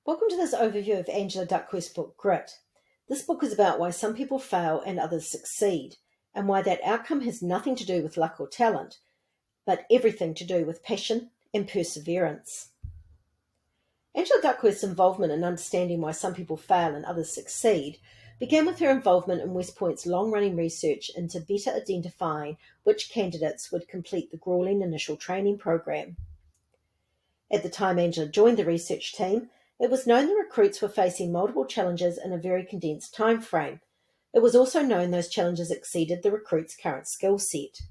Welcome to this overview of Angela Duckworth's book, Grit. This book is about why some people fail and others succeed, and why that outcome has nothing to do with luck or talent, but everything to do with passion and perseverance. Angela Duckworth's involvement in understanding why some people fail and others succeed began with her involvement in West Point's long-running research into better identifying which candidates would complete the grueling initial training program. At the time Angela joined the research team, it was known the recruits were facing multiple challenges in a very condensed time frame. It was also known those challenges exceeded the recruits' current skill set.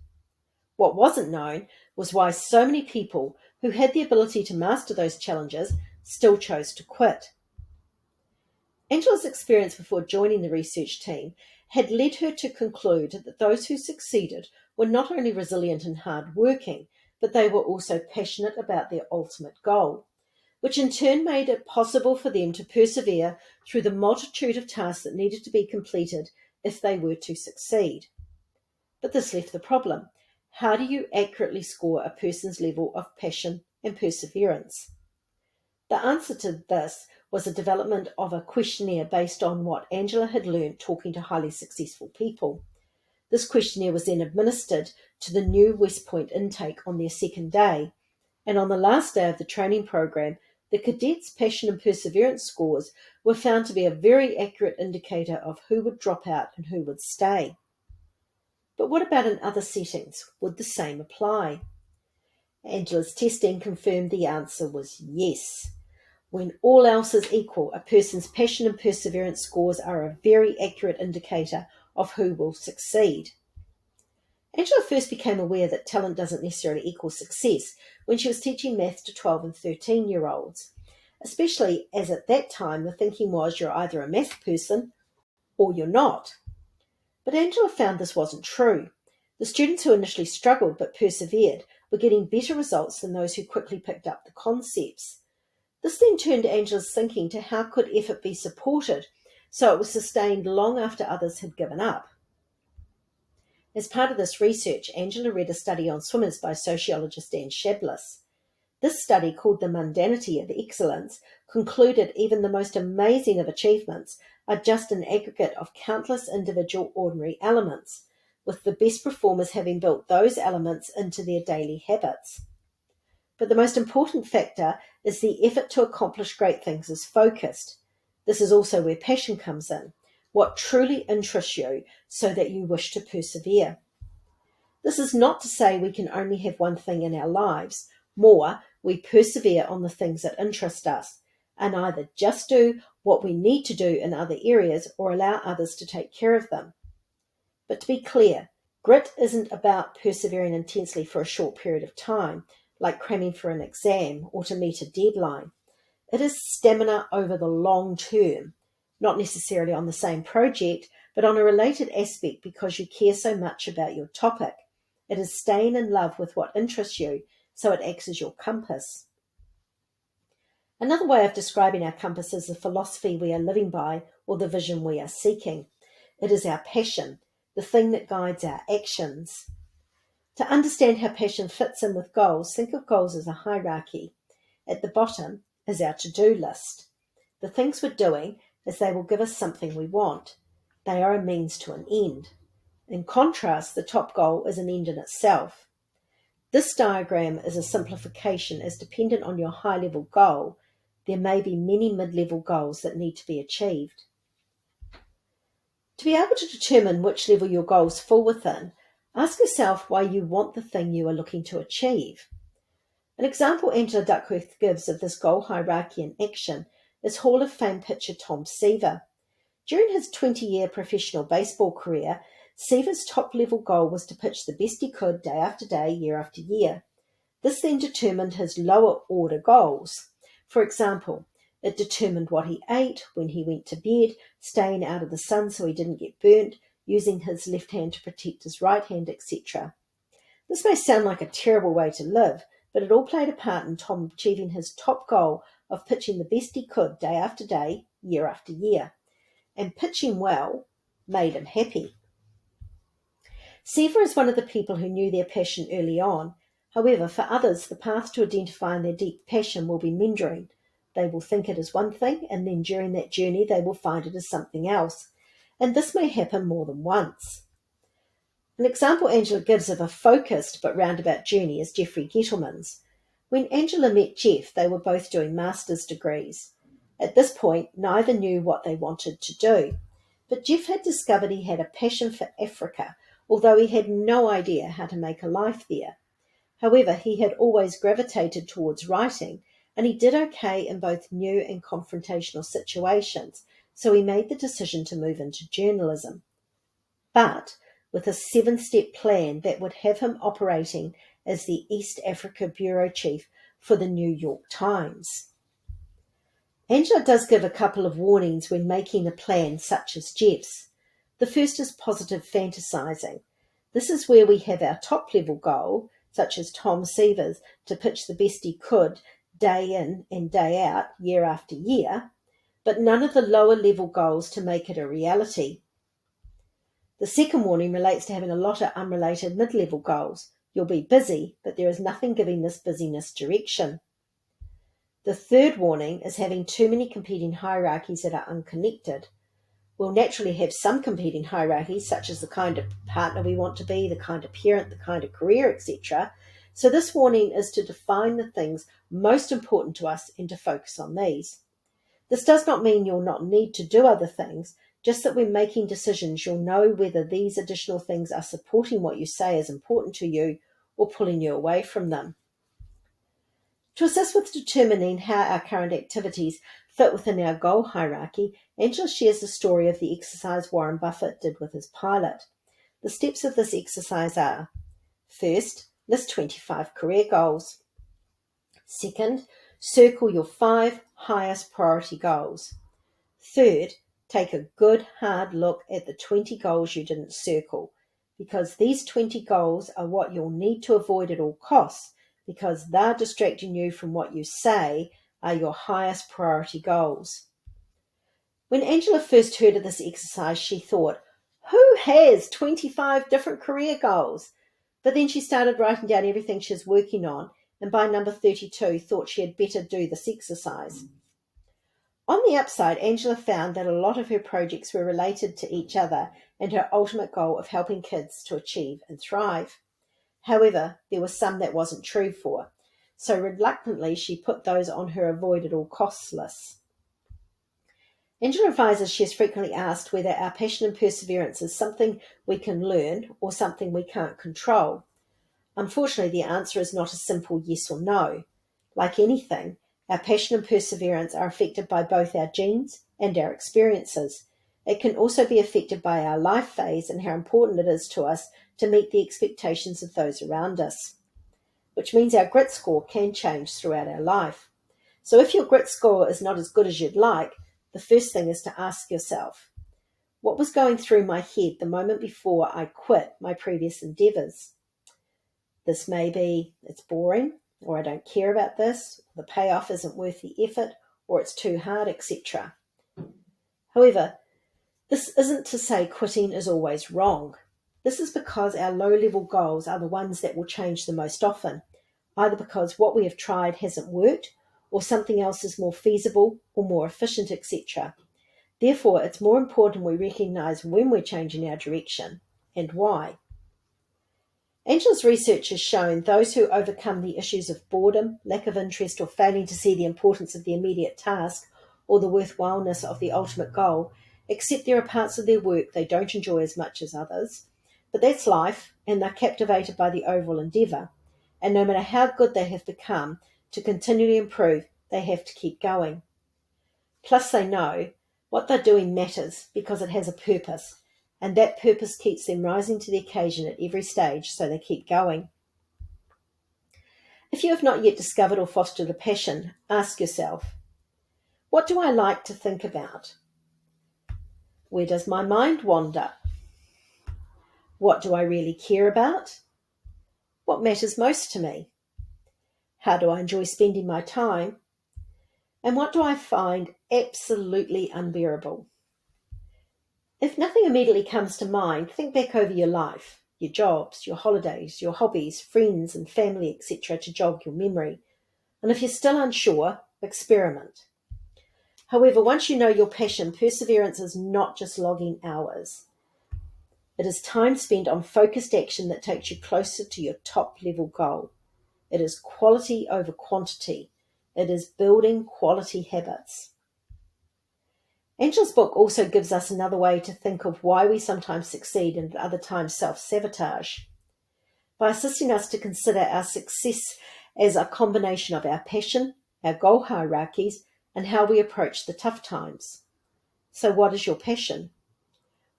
What wasn't known was why so many people who had the ability to master those challenges still chose to quit. Angela's experience before joining the research team had led her to conclude that those who succeeded were not only resilient and hard-working, but they were also passionate about their ultimate goal, which in turn made it possible for them to persevere through the multitude of tasks that needed to be completed if they were to succeed. But this left the problem. How do you accurately score a person's level of passion and perseverance? The answer to this was the development of a questionnaire based on what Angela had learned talking to highly successful people. This questionnaire was then administered to the new West Point intake on their second day, and on the last day of the training program, the cadets' passion and perseverance scores were found to be a very accurate indicator of who would drop out and who would stay. But what about in other settings? Would the same apply? Angela's testing confirmed the answer was yes. When all else is equal, a person's passion and perseverance scores are a very accurate indicator of who will succeed. Angela first became aware that talent doesn't necessarily equal success when she was teaching maths to 12 and 13-year-olds, especially as at that time the thinking was you're either a math person or you're not. But Angela found this wasn't true. The students who initially struggled but persevered were getting better results than those who quickly picked up the concepts. This then turned Angela's thinking to how could effort be supported so it was sustained long after others had given up. As part of this research, Angela read a study on swimmers by sociologist Dan Shablis. This study, called The Mundanity of Excellence, concluded even the most amazing of achievements are just an aggregate of countless individual ordinary elements, with the best performers having built those elements into their daily habits. But the most important factor is the effort to accomplish great things is focused. This is also where passion comes in, what truly interests you so that you wish to persevere. This is not to say we can only have one thing in our lives. More, we persevere on the things that interest us and either just do what we need to do in other areas or allow others to take care of them. But to be clear, grit isn't about persevering intensely for a short period of time, like cramming for an exam or to meet a deadline. It is stamina over the long term, not necessarily on the same project, but on a related aspect because you care so much about your topic. It is staying in love with what interests you, so it acts as your compass. Another way of describing our compass is the philosophy we are living by or the vision we are seeking. It is our passion, the thing that guides our actions. To understand how passion fits in with goals, think of goals as a hierarchy. At the bottom is our to-do list. The things we're doing is they will give us something we want. They are a means to an end. In contrast, the top goal is an end in itself. This diagram is a simplification as dependent on your high-level goal, there may be many mid-level goals that need to be achieved. To be able to determine which level your goals fall within, ask yourself why you want the thing you are looking to achieve. An example Angela Duckworth gives of this goal hierarchy in action is Hall of Fame pitcher Tom Seaver. During his 20-year professional baseball career, Seaver's top-level goal was to pitch the best he could day after day, year after year. This then determined his lower-order goals. For example, it determined what he ate, when he went to bed, staying out of the sun so he didn't get burnt, using his left hand to protect his right hand, etc. This may sound like a terrible way to live, but it all played a part in Tom achieving his top goal of pitching the best he could day after day, year after year. And pitching well made him happy. Seaver is one of the people who knew their passion early on. However, for others, the path to identifying their deep passion will be meandering. They will think it is one thing, and then during that journey they will find it as something else. And this may happen more than once. An example Angela gives of a focused but roundabout journey is Jeffrey Gettleman's. When Angela met Jeff, they were both doing master's degrees. At this point, neither knew what they wanted to do. But Jeff had discovered he had a passion for Africa, although he had no idea how to make a life there. However, he had always gravitated towards writing, and he did okay in both new and confrontational situations, so he made the decision to move into journalism. But with a 7-step plan that would have him operating as the East Africa bureau chief for the New York Times. Angela does give a couple of warnings when making a plan such as Jeff's. The first is positive fantasizing. This is where we have our top-level goal, such as Tom Seaver's, to pitch the best he could day in and day out, year after year, but none of the lower-level goals to make it a reality. The second warning relates to having a lot of unrelated mid-level goals. You'll be busy, but there is nothing giving this busyness direction. The third warning is having too many competing hierarchies that are unconnected. We'll naturally have some competing hierarchies, such as the kind of partner we want to be, the kind of parent, the kind of career, etc. So this warning is to define the things most important to us and to focus on these. This does not mean you'll not need to do other things, just that when making decisions, you'll know whether these additional things are supporting what you say is important to you or pulling you away from them. To assist with determining how our current activities fit within our goal hierarchy, Angela shares the story of the exercise Warren Buffett did with his pilot. The steps of this exercise are: first, list 25 career goals. Second, circle your 5 highest priority goals. Third, take a good hard look at the 20 goals you didn't circle, because these 20 goals are what you'll need to avoid at all costs, because they're distracting you from what you say are your highest priority goals. When Angela first heard of this exercise, she thought, who has 25 different career goals? But then she started writing down everything she was working on, and by number 32 thought she had better do this exercise. On the upside, Angela found that a lot of her projects were related to each other and her ultimate goal of helping kids to achieve and thrive. However, there was some that wasn't true for, so reluctantly she put those on her avoid at all costs list. Angela advises she is frequently asked whether our passion and perseverance is something we can learn or something we can't control. Unfortunately, the answer is not a simple yes or no. Like anything, our passion and perseverance are affected by both our genes and our experiences. It can also be affected by our life phase and how important it is to us to meet the expectations of those around us, which means our grit score can change throughout our life. So if your grit score is not as good as you'd like, the first thing is to ask yourself, what was going through my head the moment before I quit my previous endeavours? This may be, it's boring, or I don't care about this, the payoff isn't worth the effort, or it's too hard, etc. However, this isn't to say quitting is always wrong. This is because our low-level goals are the ones that will change the most often, either because what we have tried hasn't worked, or something else is more feasible or more efficient, etc. Therefore, it's more important we recognise when we're changing our direction and why. Angela's research has shown those who overcome the issues of boredom, lack of interest, or failing to see the importance of the immediate task or the worthwhileness of the ultimate goal accept there are parts of their work they don't enjoy as much as others. But that's life, and they're captivated by the overall endeavour. And no matter how good they have become, to continually improve, they have to keep going. Plus they know what they're doing matters because it has a purpose, and that purpose keeps them rising to the occasion at every stage, so they keep going. If you have not yet discovered or fostered a passion, ask yourself, what do I like to think about? Where does my mind wander? What do I really care about? What matters most to me? How do I enjoy spending my time? And what do I find absolutely unbearable? If nothing immediately comes to mind, think back over your life, your jobs, your holidays, your hobbies, friends and family, etc. to jog your memory. And if you're still unsure, experiment. However, once you know your passion, perseverance is not just logging hours. It is time spent on focused action that takes you closer to your top level goal. It is quality over quantity. It is building quality habits. Angela's book also gives us another way to think of why we sometimes succeed and at other times self-sabotage, by assisting us to consider our success as a combination of our passion, our goal hierarchies, and how we approach the tough times. So what is your passion?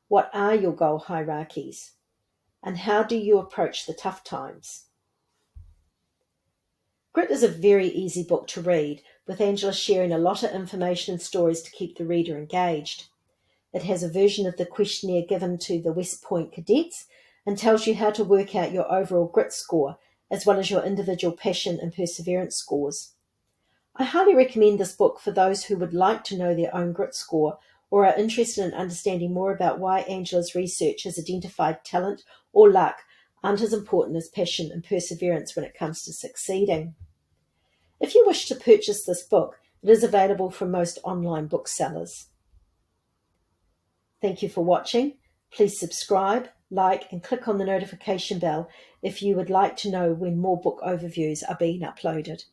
What are your goal hierarchies? And how do you approach the tough times? Grit is a very easy book to read, with Angela sharing a lot of information and stories to keep the reader engaged. It has a version of the questionnaire given to the West Point cadets and tells you how to work out your overall grit score, as well as your individual passion and perseverance scores. I highly recommend this book for those who would like to know their own grit score or are interested in understanding more about why Angela's research has identified talent or luck aren't as important as passion and perseverance when it comes to succeeding. If you wish to purchase this book, it is available from most online booksellers. Thank you for watching. Please subscribe, like, and click on the notification bell if you would like to know when more book overviews are being uploaded.